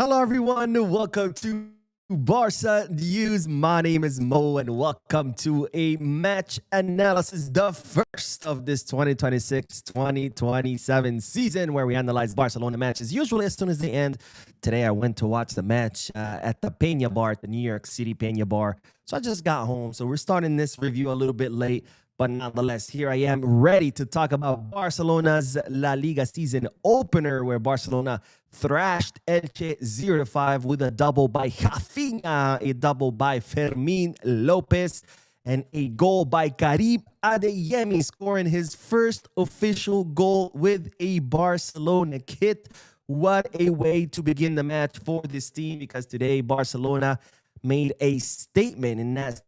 Hello, everyone. Welcome to Barca News. My name is Mo, and welcome to a match analysis, the first of this 2026-2027 season, where we analyze Barcelona matches usually as soon as they end. Today, I went to watch the match at the Peña Bar, at the New York City Peña Bar. So I just got home. So we're starting this review a little bit late. But nonetheless, here I am ready to talk about Barcelona's La Liga season opener, where Barcelona thrashed Elche 0-5 with a double by Rafinha, a double by Fermin Lopez, and a goal by Karim Adeyemi, scoring his first official goal with a Barcelona kit. What a way to begin the match for this team, because today Barcelona made a statement, and that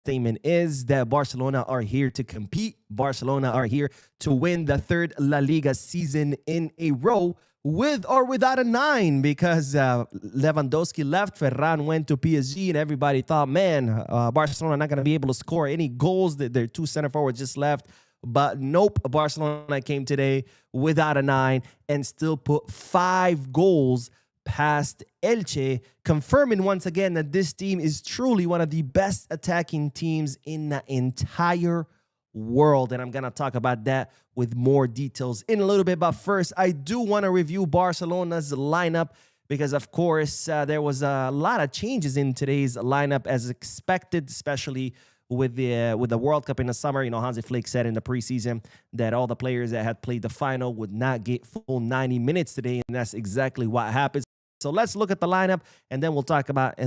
statement is that Barcelona are here to compete. Barcelona are here to win the third La Liga season in a row, with or without a 9, because Lewandowski left, Ferran went to PSG, and everybody thought, man, Barcelona not going to be able to score any goals. Their two center forwards just left. But nope, Barcelona came today without a 9 and still put 5 goals past Elche, confirming once again that this team is truly one of the best attacking teams in the entire world. And I'm going to talk about that with more details in a little bit. But first, I do want to review Barcelona's lineup, because, of course, there was a lot of changes in today's lineup as expected, especially with the World Cup in the summer. You know, Hansi Flick said in the preseason that all the players that had played the final would not get full 90 minutes today, and that's exactly what happened. So let's look at the lineup, and then we'll talk about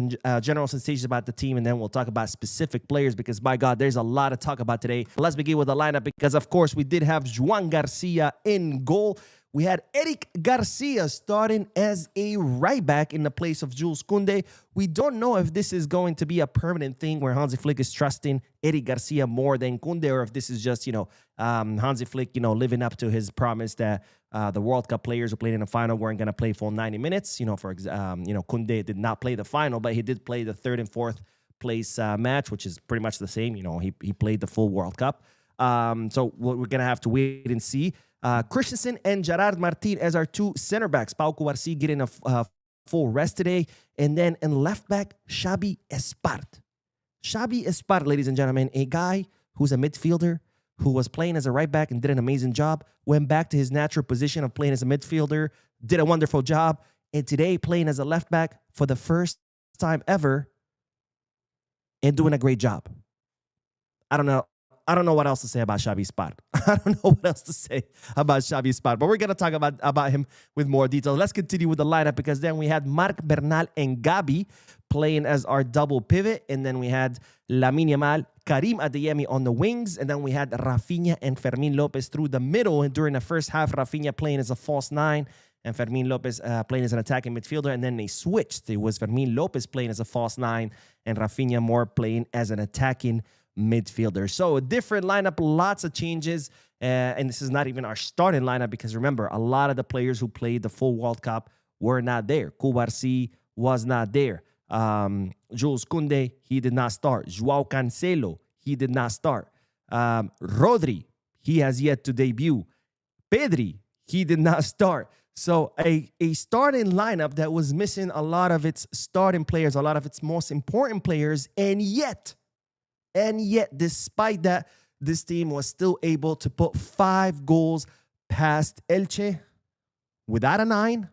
general sensations about the team, and then we'll talk about specific players, because, by God, there's a lot to talk about today. Let's begin with the lineup, because, of course, we did have Joan Garcia in goal. We had Eric Garcia starting as a right back in the place of Jules Koundé. We don't know if this is going to be a permanent thing where Hansi Flick is trusting Eric Garcia more than Koundé, or if this is just, Hansi Flick, living up to his promise that the World Cup players who played in the final weren't going to play full 90 minutes. Koundé did not play the final, but he did play the third and fourth place match, which is pretty much the same. He played the full World Cup. So we're going to have to wait and see. Christensen and Gerard Martin as our two center backs. Pau Cubarsí getting a full rest today. And then in left back, Xavi Espart. Xavi Espart, ladies and gentlemen, a guy who's a midfielder, who was playing as a right back and did an amazing job, went back to his natural position of playing as a midfielder, did a wonderful job, and today playing as a left back for the first time ever and doing a great job. I don't know what else to say about Xavi Espart. I don't know what else to say about Xavi Espart, but we're going to talk about him with more detail. Let's continue with the lineup, because then we had Marc Bernal and Gabi playing as our double pivot, and then we had Lamine Yamal, Karim Adeyemi on the wings, and then we had Rafinha and Fermin Lopez through the middle. And during the first half, Rafinha playing as a false 9 and Fermin Lopez playing as an attacking midfielder, and then they switched. It was Fermin Lopez playing as a false 9 and Rafinha more playing as an attacking midfielder. So a different lineup, lots of changes, and this is not even our starting lineup, because remember, a lot of the players who played the full World Cup were not there. Cubarsí was not there. Jules Koundé, he did not start. Joao Cancelo, he did not start. Rodri, he has yet to debut. Pedri, he did not start. So a starting lineup that was missing a lot of its starting players, a lot of its most important players, and yet, despite that, this team was still able to put 5 goals past Elche without a 9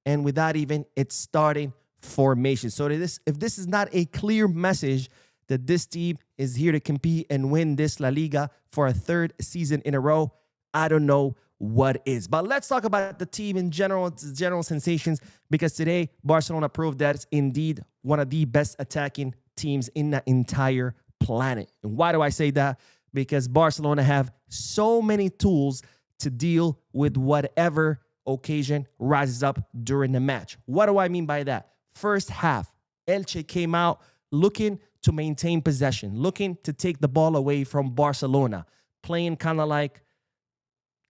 and without even its starting formation. So if this is not a clear message that this team is here to compete and win this La Liga for a third season in a row, I don't know what is. But let's talk about the team in general sensations, because today Barcelona proved that it's indeed one of the best attacking teams in the entire planet. And why do I say that? Because Barcelona have so many tools to deal with whatever occasion rises up during the match. What do I mean by that? First half, Elche came out looking to maintain possession, looking to take the ball away from Barcelona, playing kind of like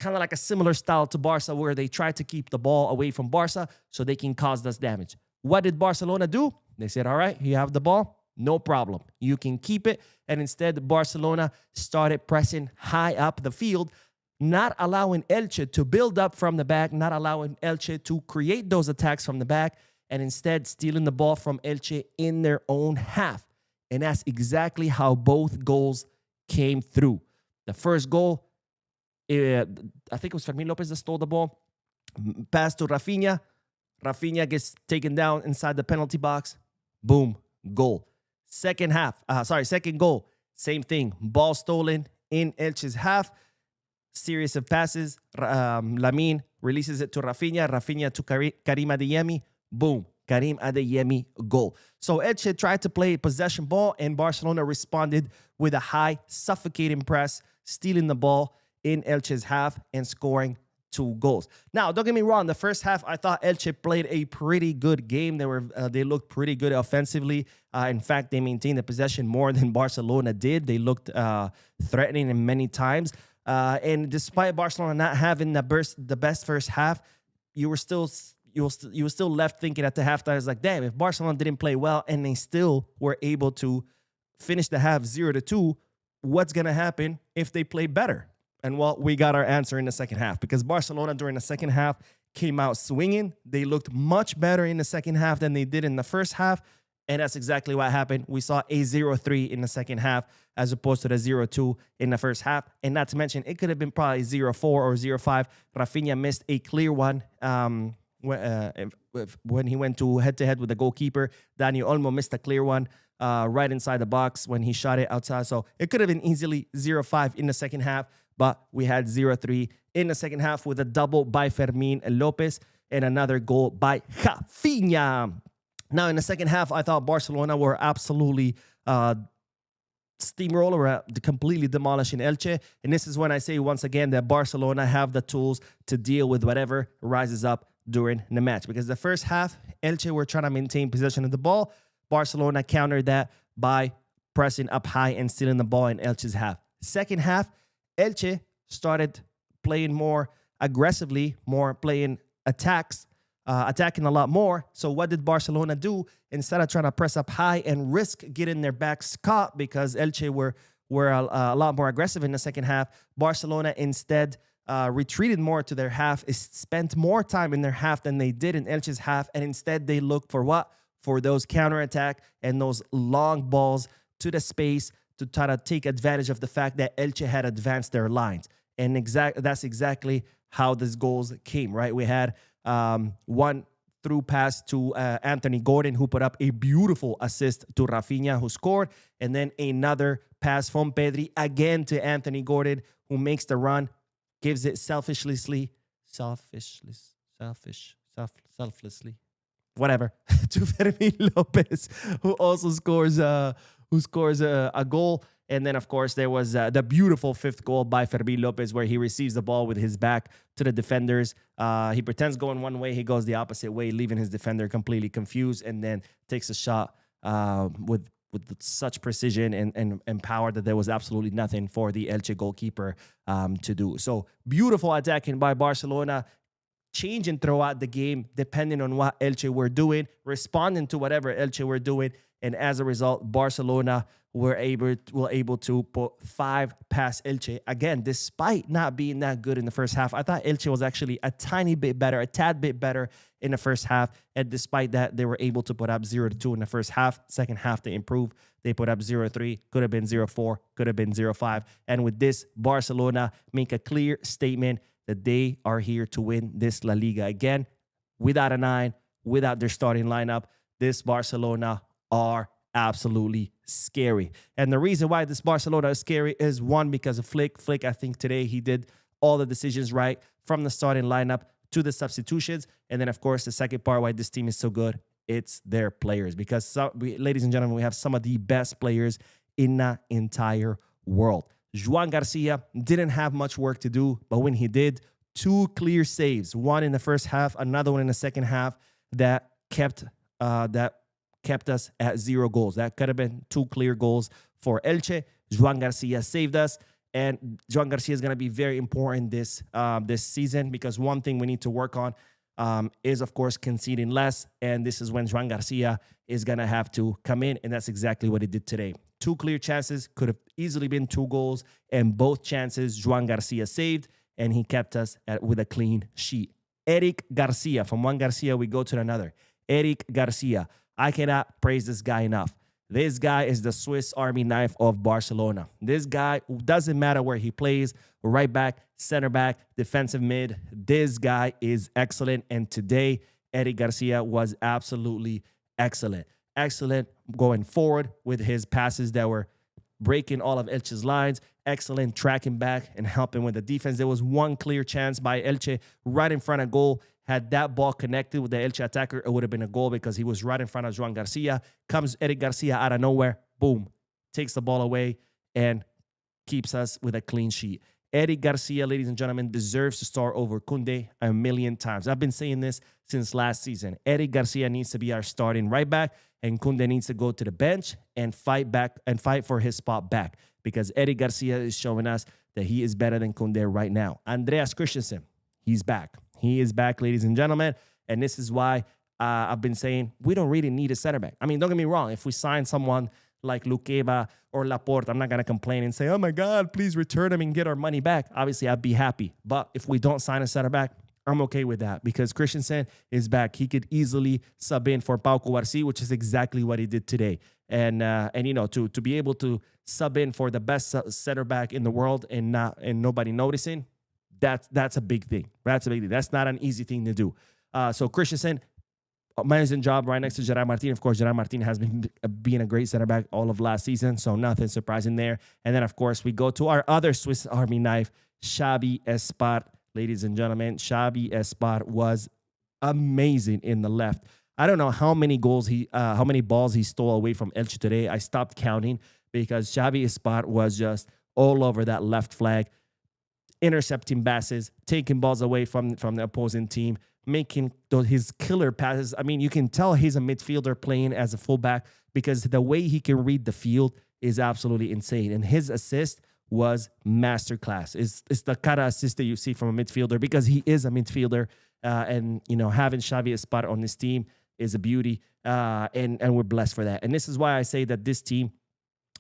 a similar style to Barca, where they try to keep the ball away from Barca so they can cause us damage. What did Barcelona do? They said, all right, you have the ball, no problem. You can keep it. And instead, Barcelona started pressing high up the field, not allowing Elche to build up from the back, not allowing Elche to create those attacks from the back, and instead stealing the ball from Elche in their own half. And that's exactly how both goals came through. The first goal, I think it was Fermin Lopez that stole the ball, pass to Rafinha. Rafinha gets taken down inside the penalty box. Boom, goal. Second goal, same thing. Ball stolen in Elche's half. Series of passes. Lamine releases it to Rafinha. Rafinha to Karim Adeyemi. Boom, Karim Adeyemi, goal. So Elche tried to play possession ball, and Barcelona responded with a high, suffocating press, stealing the ball in Elche's half and scoring 2 goals. Now, don't get me wrong. The first half, I thought Elche played a pretty good game. They looked pretty good offensively. In fact, they maintained the possession more than Barcelona did. They looked threatening in many times. And despite Barcelona not having the best first half, you were still left thinking at the halftime, it's like, damn, if Barcelona didn't play well and they still were able to finish the half 0-2, what's gonna happen if they play better? And well, we got our answer in the second half, because Barcelona during the second half came out swinging. They looked much better in the second half than they did in the first half. And that's exactly what happened. We saw a 0-3 in the second half as opposed to the 0-2 in the first half. And not to mention, it could have been probably 0-4 or 0-5. Rafinha missed a clear one when he went to head-to-head with the goalkeeper. Daniel Olmo missed a clear one right inside the box when he shot it outside. So it could have been easily 0-5 in the second half. But we had 0-3 in the second half with a double by Fermin Lopez and another goal by Rafinha. Now, in the second half, I thought Barcelona were absolutely steamroller, completely demolishing Elche. And this is when I say once again that Barcelona have the tools to deal with whatever rises up during the match. Because the first half, Elche were trying to maintain possession of the ball. Barcelona countered that by pressing up high and stealing the ball in Elche's half. Second half, Elche started playing more aggressively, more playing attacks, attacking a lot more. So what did Barcelona do? Instead of trying to press up high and risk getting their backs caught, because Elche were a lot more aggressive in the second half, Barcelona instead retreated more to their half, spent more time in their half than they did in Elche's half, and instead they looked for what? For those counterattack and those long balls to the space to try to take advantage of the fact that Elche had advanced their lines. And that's exactly how these goals came, right? We had one through pass to Anthony Gordon, who put up a beautiful assist to Rafinha, who scored. And then another pass from Pedri again to Anthony Gordon, who makes the run, gives it selflessly, whatever, to Fermin Lopez, who also scores a goal. And then, of course, there was the beautiful fifth goal by Fermin Lopez, where he receives the ball with his back to the defenders. He pretends going one way, he goes the opposite way, leaving his defender completely confused, and then takes a shot with such precision and power that there was absolutely nothing for the Elche goalkeeper to do. So beautiful attacking by Barcelona, changing throughout the game depending on what Elche were doing, responding to whatever Elche were doing. And as a result, Barcelona were able to put 5 past Elche. Again, despite not being that good in the first half, I thought Elche was actually a tiny bit better, a tad bit better in the first half. And despite that, they were able to put up 0-2 in the first half. Second half, they improved. They put up 0-3, could have been 0-4, could have been 0-5. And with this, Barcelona make a clear statement that they are here to win this La Liga again. Without a 9, without their starting lineup, this Barcelona are absolutely scary. And the reason why this Barcelona is scary is, one, because of Flick. Flick, I think today he did all the decisions right, from the starting lineup to the substitutions. And then, of course, the second part why this team is so good, it's their players. Because, ladies and gentlemen, we have some of the best players in the entire world. Joan Garcia didn't have much work to do, but when he did, 2 clear saves, one in the first half, another one in the second half, that kept us at 0 goals. That could have been 2 clear goals for Elche. Joan Garcia saved us, and Joan Garcia is going to be very important this season, because one thing we need to work on is, of course, conceding less, and this is when Joan Garcia is going to have to come in, and that's exactly what he did today. 2 clear chances, could have easily been 2 goals, and both chances Joan Garcia saved, and he kept us with a clean sheet. Eric Garcia. From one Garcia, we go to another. Eric Garcia. I cannot praise this guy enough. This guy is the Swiss Army knife of Barcelona. This guy, doesn't matter where he plays, right back, center back, defensive mid. This guy is excellent. And today, Eric Garcia was absolutely excellent. Excellent going forward with his passes that were breaking all of Elche's lines. Excellent tracking back and helping with the defense. There was one clear chance by Elche right in front of goal. Had that ball connected with the Elche attacker, it would have been a goal because he was right in front of Joan Garcia. Comes Eric Garcia out of nowhere. Boom. Takes the ball away and keeps us with a clean sheet. Eric Garcia, ladies and gentlemen, deserves to start over Koundé a million times. I've been saying this since last season. Eric Garcia needs to be our starting right back, and Koundé needs to go to the bench and fight back and fight for his spot back because Eric Garcia is showing us that he is better than Koundé right now. Andreas Christensen, he's back. He is back, ladies and gentlemen, and this is why I've been saying we don't really need a center back. I mean, don't get me wrong. If we sign someone like Luqueba or Laporte, I'm not going to complain and say, oh, my God, please return him and get our money back. Obviously, I'd be happy. But if we don't sign a center back, I'm okay with that because Christensen is back. He could easily sub in for Pau Cubarsí, which is exactly what he did today. And you know, to be able to sub in for the best center back in the world and nobody noticing, that's a big thing. That's a big thing. That's not an easy thing to do. So Christensen, amazing job right next to Gerard Martin. Of course, Gerard Martin has been being a great center back all of last season, so nothing surprising there. And then, of course, we go to our other Swiss Army knife, Xavi Espart. Ladies and gentlemen, Xavi Espart was amazing in the left. I don't know how many balls he stole away from Elche today. I stopped counting because Xavi Espart was just all over that left flag, intercepting passes, taking balls away from the opposing team, making his killer passes. I mean, you can tell he's a midfielder playing as a fullback because the way he can read the field is absolutely insane. And his assist was masterclass. It's the kind of assist that you see from a midfielder because he is a midfielder. And, you know, having Xavi Espart on this team is a beauty. And we're blessed for that. And this is why I say that this team,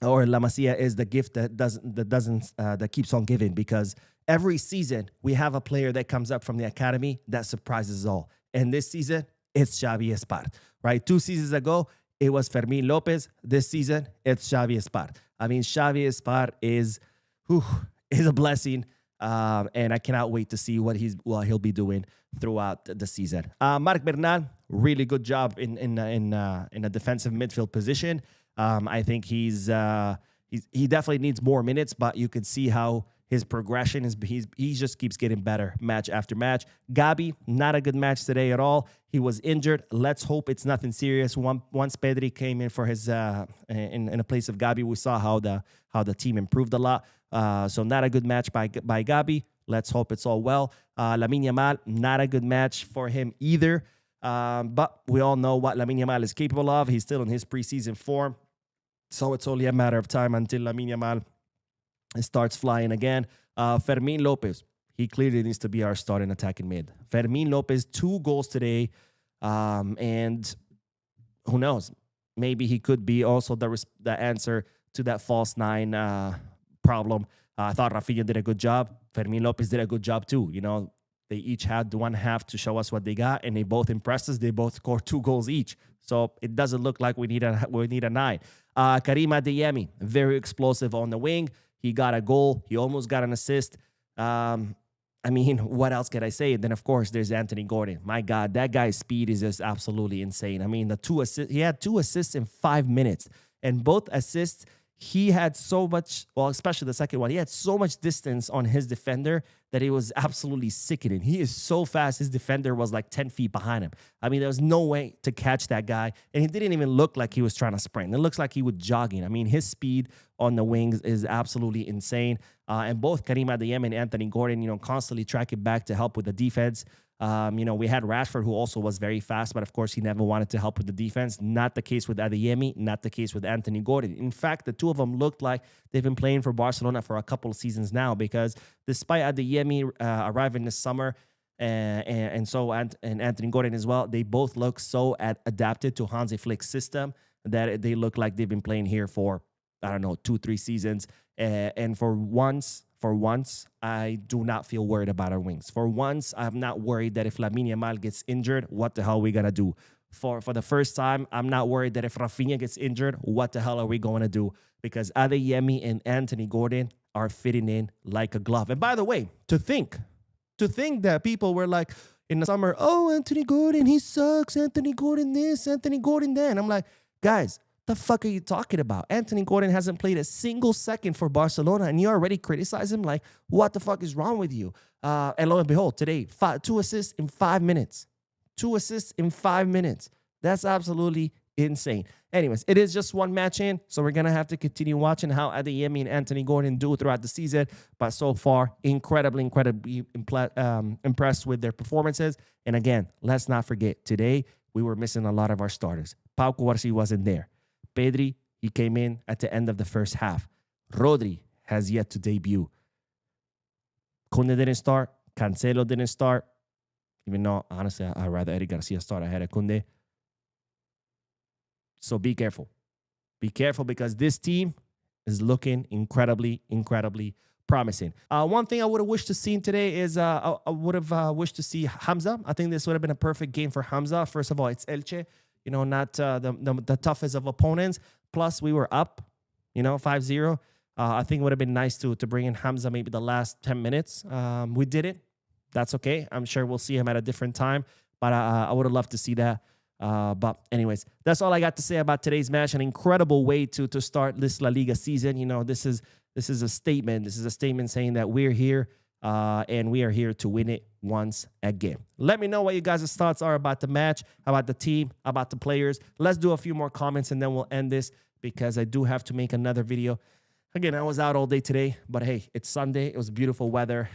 or La Masia, is the gift that keeps on giving, because every season we have a player that comes up from the academy that surprises us all. And this season, it's Xavi Espart, right? 2 seasons ago, it was Fermin Lopez. This season, it's Xavi Espart. I mean, Xavi Espart is a blessing, and I cannot wait to see what he'll be doing throughout the season. Marc Bernal, really good job in a defensive midfield position. I think he definitely needs more minutes, but you can see how his progression is. He just keeps getting better match after match. Gabi, not a good match today at all. He was injured. Let's hope it's nothing serious. Once Pedri came in for his in a place of Gabi, we saw how the team improved a lot. So not a good match by Gabi. Let's hope it's all well. Lamine Yamal, not a good match for him either. But we all know what Lamine Yamal is capable of. He's still in his preseason form. So it's only a matter of time until Lamine Yamal starts flying again. Fermin Lopez, he clearly needs to be our starting attacking mid. Fermin Lopez, 2 goals today. And who knows? Maybe he could be also the answer to that false 9 problem. I thought Rafinha did a good job. Fermin Lopez did a good job too. You know, they each had one half to show us what they got, and they both impressed us. They both scored 2 goals each. So it doesn't look like we need a 9. Karim Adeyemi, very explosive on the wing. He got a goal. He almost got an assist. I mean, what else can I say? And then, of course, there's Anthony Gordon. My God, that guy's speed is just absolutely insane. I mean, he had 2 assists in 5 minutes. And both assists, he had so much, well, especially the second one, he had so much distance on his defender that it was absolutely sickening. He is so fast. His defender was like 10 feet behind him. I mean, there was no way to catch that guy. And he didn't even look like he was trying to sprint. It looks like he was jogging. I mean, his speed on the wings is absolutely insane. And both Karim Adeyemi and Anthony Gordon, you know, constantly tracking back to help with the defense. You know, we had Rashford, who also was very fast, but of course, he never wanted to help with the defense. Not the case with Adeyemi, not the case with Anthony Gordon. In fact, the two of them looked like they've been playing for Barcelona for a couple of seasons now, because despite Adeyemi arriving this summer, and Anthony Gordon as well, they both look so adapted to Hansi Flick's system that they look like they've been playing here for, I don't know, 2-3 seasons. And for For once, I do not feel worried about our wings. For once, I'm not worried that if Lamine Yamal gets injured, what the hell are we going to do? For the first time, I'm not worried that if Rafinha gets injured, what the hell are we going to do? Because Adeyemi and Anthony Gordon are fitting in like a glove. And by the way, to think that people were like in the summer, oh, Anthony Gordon, he sucks. Anthony Gordon this, Anthony Gordon that. And I'm like, guys, the fuck are you talking about? Anthony Gordon hasn't played a single second for Barcelona, and you already criticize him? Like, what the fuck is wrong with you? And lo and behold, today, 2 assists in 5 minutes. 2 assists in 5 minutes. That's absolutely insane. Anyways, it is just one match in, so we're going to have to continue watching how Adeyemi and Anthony Gordon do throughout the season. But so far, incredibly impressed with their performances. And again, let's not forget, today, we were missing a lot of our starters. Pau Cubarsí wasn't there. Pedri, he came in at the end of the first half. Rodri has yet to debut. Koundé didn't start. Cancelo didn't start. Even though, honestly, I'd rather Eddie Garcia start ahead of Koundé. So be careful. Be careful because this team is looking incredibly promising. One thing I would have wished to see today is I would have wished to see Hamza. I think this would have been a perfect game for Hamza. First of all, it's Elche. Not the toughest of opponents. Plus, we were up, 5-0. I think it would have been nice to bring in Hamza maybe the last 10 minutes. We did it. That's okay. I'm sure we'll see him at a different time. But I would have loved to see that. But anyways, that's all I got to say about today's match. An incredible way to start this La Liga season. This is a statement. This is a statement saying that we're here. And we are here to win it once again. Let me know what you guys' thoughts are about the match, about the team, about the players. Let's do a few more comments and then we'll end this because I do have to make another video. Again, I was out all day today, but hey, it's Sunday. It was beautiful weather,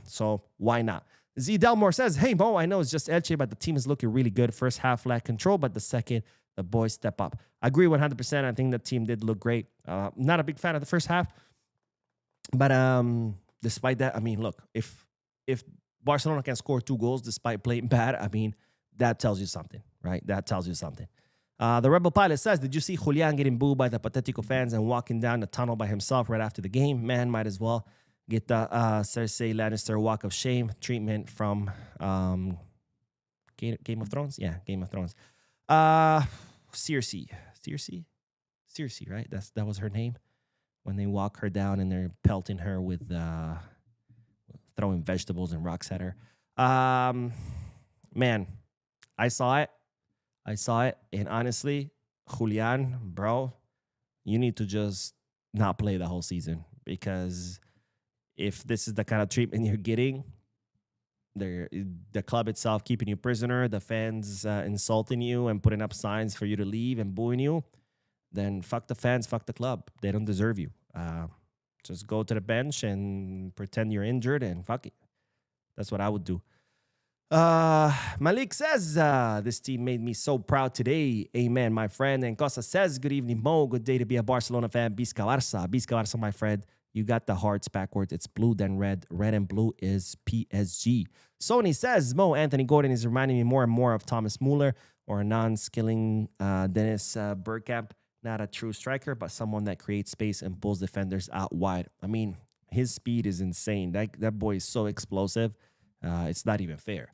so why not? Z Delmore says, hey, Mo, I know it's just Elche, but the team is looking really good. First half lack control, but the second, the boys step up. I agree 100%. I think the team did look great. Not a big fan of the first half, but despite that, I mean, look, if Barcelona can score 2 goals despite playing bad, I mean, that tells you something, right? That tells you something. The Rebel Pilot says, did you see Julian getting booed by the Patetico fans and walking down the tunnel by himself right after the game? Man, might as well get the Cersei Lannister walk of shame treatment from Game of Thrones? Yeah, Game of Thrones. Cersei, right? That was her name. When they walk her down and they're pelting her with throwing vegetables and rocks at her. Man, I saw it. And honestly, Julian, bro, you need to just not play the whole season because if this is the kind of treatment you're getting, the club itself keeping you prisoner, the fans insulting you and putting up signs for you to leave and booing you, then fuck the fans, fuck the club. They don't deserve you. Just go to the bench and pretend you're injured and fuck it. That's what I would do. Malik says, this team made me so proud today. Amen, my friend. And Costa says, good evening, Mo. Good day to be a Barcelona fan. Visca Barca. Visca Barca, my friend. You got the hearts backwards. It's blue, then red. Red and blue is PSG. Sony says, Mo, Anthony Gordon is reminding me more and more of Thomas Muller or a non-skilling Dennis Bergkamp. Not a true striker, but someone that creates space and pulls defenders out wide. I mean, his speed is insane. That boy is so explosive. It's not even fair.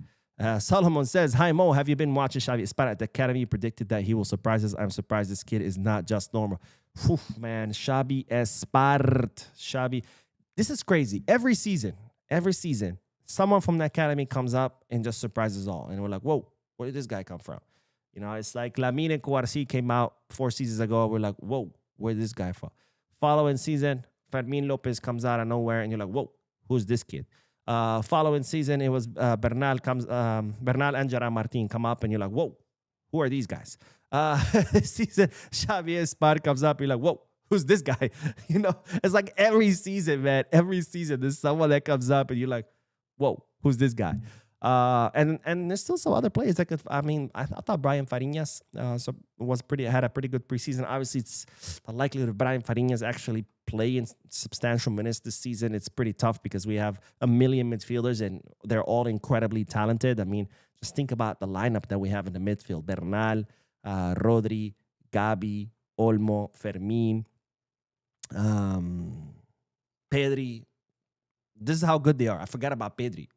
Solomon says, hi, Mo. Have you been watching Xavi Espart at the Academy? You predicted that he will surprise us. I'm surprised this kid is not just normal. Whew, man, Xavi Espart. Xavi. This is crazy. Every season, someone from the Academy comes up and just surprises all. And we're like, whoa, where did this guy come from? It's like Lamine Cubarsí came out 4 seasons ago. We're like, whoa, where did this guy from? Following season, Fermin Lopez comes out of nowhere, and you're like, whoa, who's this kid? Following season, it was Bernal and Gerard Martin come up, and you're like, whoa, who are these guys? This season, Xavi Espart comes up, you're like, whoa, who's this guy? It's like every season, man. Every season, there's someone that comes up, and you're like, whoa, who's this guy? And there's still some other players that could. I mean, I thought Brian Fariñas had a pretty good preseason. Obviously, it's the likelihood of Brian Fariñas actually playing substantial minutes this season. It's pretty tough because we have a million midfielders and they're all incredibly talented. I mean, just think about the lineup that we have in the midfield: Bernal, Rodri, Gabi, Olmo, Fermin, Pedri. This is how good they are. I forgot about Pedri,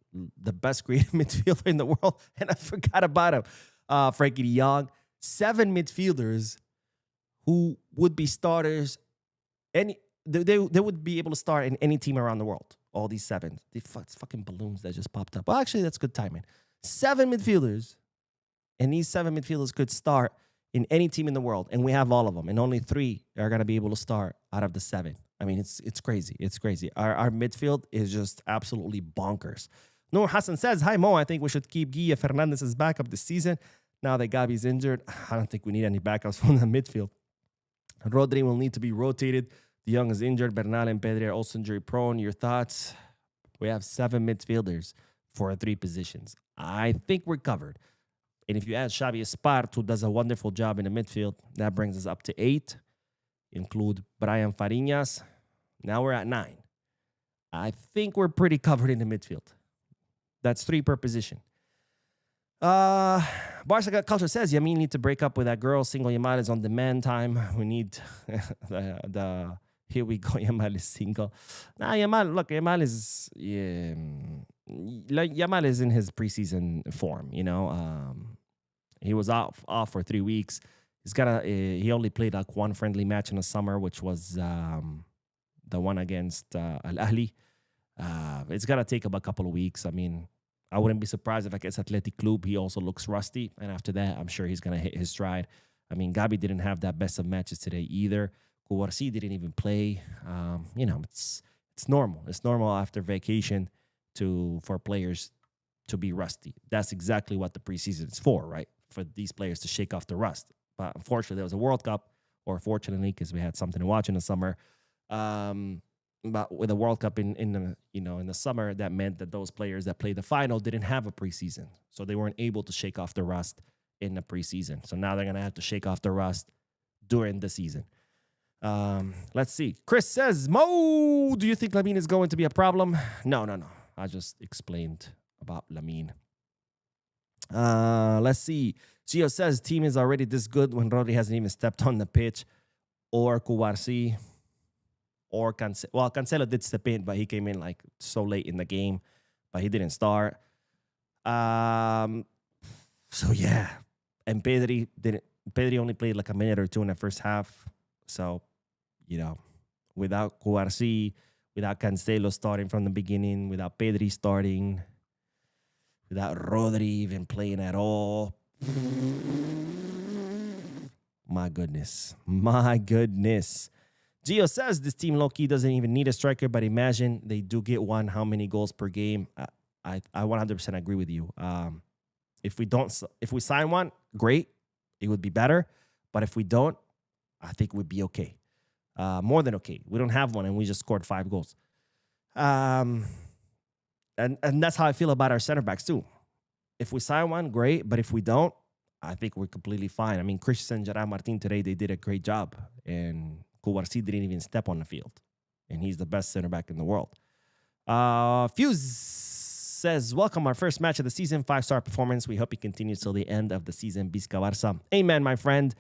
the best creative midfielder in the world, and I forgot about him. Frankie de Jong, 7 midfielders who would be starters. They would be able to start in any team around the world. All these 7, it's fucking balloons that just popped up. Well, actually, that's good timing. 7 midfielders, and these 7 midfielders could start in any team in the world, and we have all of them, and only 3 are gonna be able to start out of the 7. I mean, it's crazy. It's crazy. Our midfield is just absolutely bonkers. Noor Hassan says, "Hi Mo, I think we should keep Guilla Fernandez's backup this season. Now that Gabi's injured, I don't think we need any backups from the midfield. Rodri will need to be rotated. De Jong is injured. Bernal and Pedri are also injury prone. Your thoughts?" We have 7 midfielders for 3 positions. I think we're covered. And if you add Xavi Espart, who does a wonderful job in the midfield, that brings us up to 8. Include Brian Fariñas. Now we're at 9. I think we're pretty covered in the midfield. That's 3 per position. Barca Culture says, Yamin need to break up with that girl. Single Yamal is on demand time. We need the here we go. Yamal is single. Nah, Yamal is Yamal is in his preseason form. He was off for 3 weeks. He only played like 1 friendly match in the summer, which was the one against Al Ahly. It's gonna take him a couple of weeks. I mean, I wouldn't be surprised if against Athletic Club he also looks rusty, and after that, I'm sure he's gonna hit his stride. I mean, Gabi didn't have that best of matches today either. Kouarsi didn't even play. It's normal. It's normal after vacation for players to be rusty. That's exactly what the preseason is for, right? For these players to shake off the rust. But unfortunately, there was a World Cup, or fortunately, because we had something to watch in the summer. But with the World Cup in the summer, that meant that those players that played the final didn't have a preseason, so they weren't able to shake off the rust in the preseason. So now they're gonna have to shake off the rust during the season. Let's see. Chris says, Mo, do you think Lamine is going to be a problem? No. I just explained about Lamine. Let's see. Gio says, team is already this good when Rodri hasn't even stepped on the pitch, or Kouarsi, or Cancelo. Well, Cancelo did step in, but he came in like so late in the game, but he didn't start. So yeah, and Pedri only played like a minute or 2 in the first half. So, without Kouarsi, without Cancelo starting from the beginning, without Pedri starting, without Rodri even playing at all. My goodness. Gio says this team low-key doesn't even need a striker, but imagine they do get one. How many goals per game? I 100% agree with you. If we sign one, great. It would be better. But if we don't, I think we'd be okay. More than okay. We don't have one, and we just scored 5 goals. And that's how I feel about our center backs too. If we sign one, great. But if we don't, I think we're completely fine. I mean, Christian Gerard Martin today, they did a great job. And Kouarsi didn't even step on the field. And he's the best center back in the world. Fuse says, welcome our first match of the season. 5-star performance. We hope it continues till the end of the season. Visca Barça. Amen, my friend.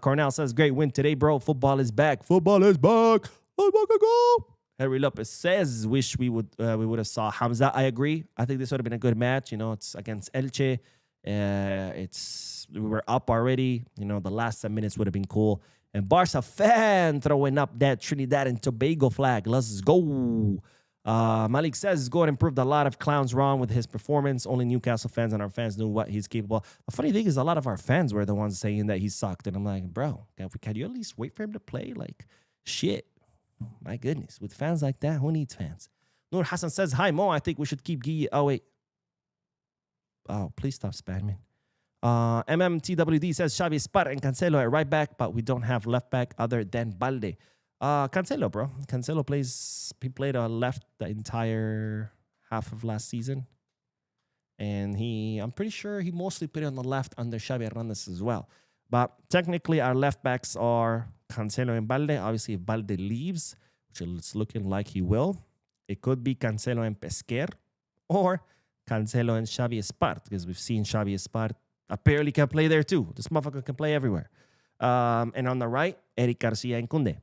Cornell says, great win today, bro. Football is back. Football is back. Let's go. Henry Lopez says, wish we would have saw Hamza. I agree. I think this would have been a good match. It's against Elche. We were up already. The last 10 minutes would have been cool. And Barca fan throwing up that Trinidad and Tobago flag. Let's go. Malik says, Gordon improved a lot of clowns wrong with his performance. Only Newcastle fans and our fans knew what he's capable. The funny thing is a lot of our fans were the ones saying that he sucked. And I'm like, bro, can you at least wait for him to play? Like, shit. My goodness. With fans like that, who needs fans? Noor Hassan says, hi, Mo. I think we should keep Guille. Oh, wait. Oh, please stop spamming. MMTWD says, Xavi Espart and Cancelo at right back, but we don't have left back other than Balde. Cancelo, bro. Cancelo played left the entire half of last season. And I'm pretty sure he mostly played on the left under Xavi Hernandez as well. But technically, our left backs are Cancelo and Balde. Obviously, if Balde leaves, which it's looking like he will, it could be Cancelo and Pesquer or Cancelo and Xavi Espart, because we've seen Xavi Espart apparently can play there too. This motherfucker can play everywhere. And on the right, Eric Garcia and Koundé.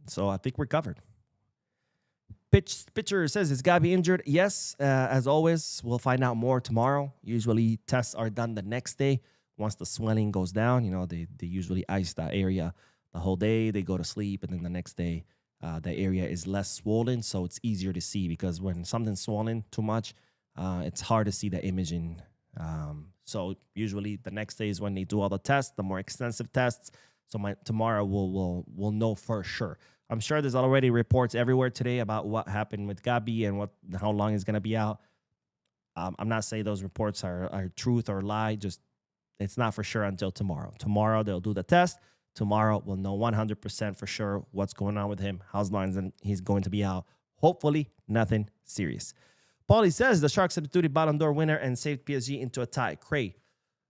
So I think we're covered. Pitcher says, is Gabi injured? Yes, as always, we'll find out more tomorrow. Usually tests are done the next day. Once the swelling goes down, they usually ice that area the whole day. They go to sleep, and then the next day, the area is less swollen, so it's easier to see, because when something's swollen too much, it's hard to see the imaging. So usually the next day is when they do all the tests, the more extensive tests. So tomorrow we'll know for sure. I'm sure there's already reports everywhere today about what happened with Gabi and how long he's gonna be out. I'm not saying those reports are truth or lie. Just it's not for sure until tomorrow. Tomorrow they'll do the test. Tomorrow we'll know 100% for sure what's going on with him, how long he's going to be out. Hopefully nothing serious. Paulie says the Sharks substituted Ballon d'Or winner and saved PSG into a tie. Cray.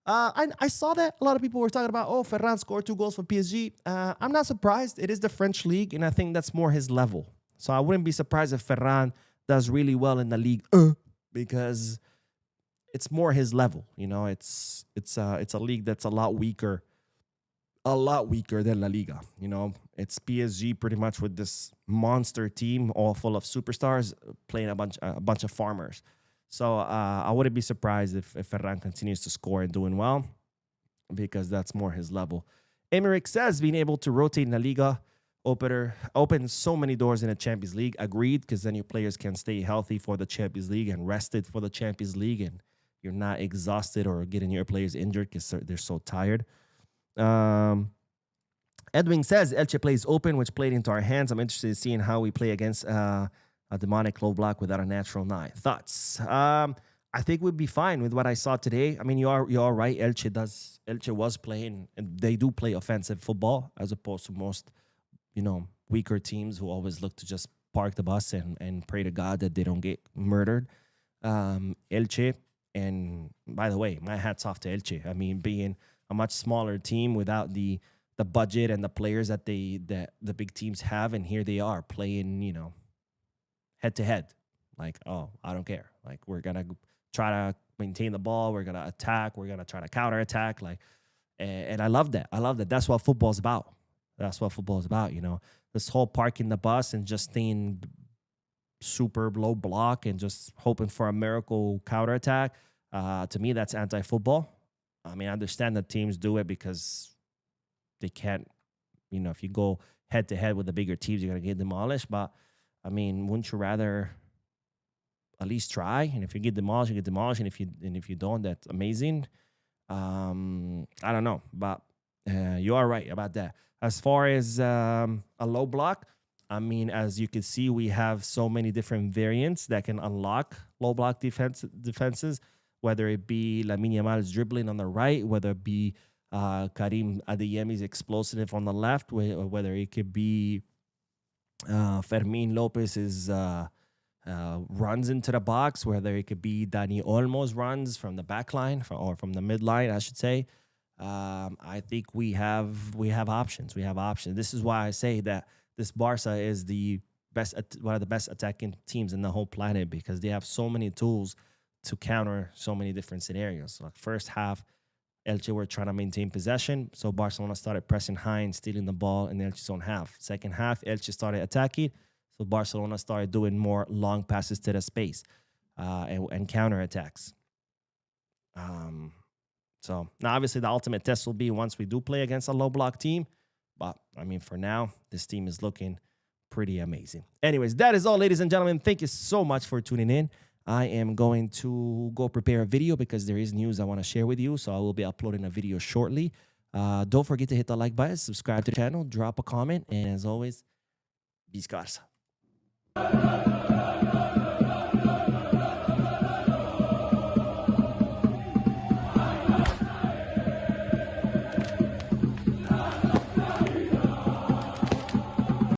I saw that a lot of people were talking about, Ferran scored 2 goals for PSG. I'm not surprised. It is the French league, and I think that's more his level. So I wouldn't be surprised if Ferran does really well in the league, because it's more his level. It's a league that's a lot weaker than La Liga. It's PSG pretty much with this monster team, all full of superstars, playing a bunch of farmers. So I wouldn't be surprised if Ferran continues to score and doing well, because that's more his level. Emmerich says being able to rotate in La Liga opens so many doors in the Champions League. Agreed, because then your players can stay healthy for the Champions League and rested for the Champions League, and you're not exhausted or getting your players injured because they're so tired. Edwin says Elche plays open, which played into our hands. I'm interested in seeing how we play against a demonic low block without a natural 9. Thoughts? I think we'd be fine with what I saw today. I mean, you are right. Elche was playing, and they do play offensive football as opposed to most, weaker teams who always look to just park the bus and pray to God that they don't get murdered. Elche, and by the way, my hat's off to Elche. I mean, being a much smaller team without the budget and the players that the big teams have, and here they are playing, head to head. Like, I don't care. Like, we're gonna try to maintain the ball. We're gonna attack. We're gonna try to counter attack. And I love that. That's what football's about. This whole parking the bus and just staying super low block and just hoping for a miracle counter attack. To me, that's anti-football. I mean, I understand that teams do it because they can't, if you go head to head with the bigger teams, you're going to get demolished. But, I mean, wouldn't you rather at least try? And if you get demolished, you get demolished. And if you don't, that's amazing. I don't know. But you are right about that. As far as a low block, I mean, as you can see, we have so many different variants that can unlock low block defenses, whether it be Lamine Yamal's dribbling on the right, whether it be Karim Adeyemi's explosive on the left, whether it could be Fermin Lopez's runs into the box, whether it could be Dani Olmo's runs from the back line or from the midline, I should say. I think we have options. This is why I say that this Barca is one of the best attacking teams in the whole planet, because they have so many tools to counter so many different scenarios. Like, first half, Elche were trying to maintain possession, so Barcelona started pressing high and stealing the ball in Elche's own half. Second half, Elche started attacking, so Barcelona started doing more long passes to the space and counter attacks. So now, obviously, the ultimate test will be once we do play against a low block team. But, I mean, for now, this team is looking pretty amazing. Anyways, that is all, ladies and gentlemen. Thank you so much for tuning in. I am going to go prepare a video because there is news I want to share with you. So I will be uploading a video shortly. Don't forget to hit the like button, subscribe to the channel, drop a comment. And as always, Viscarsa.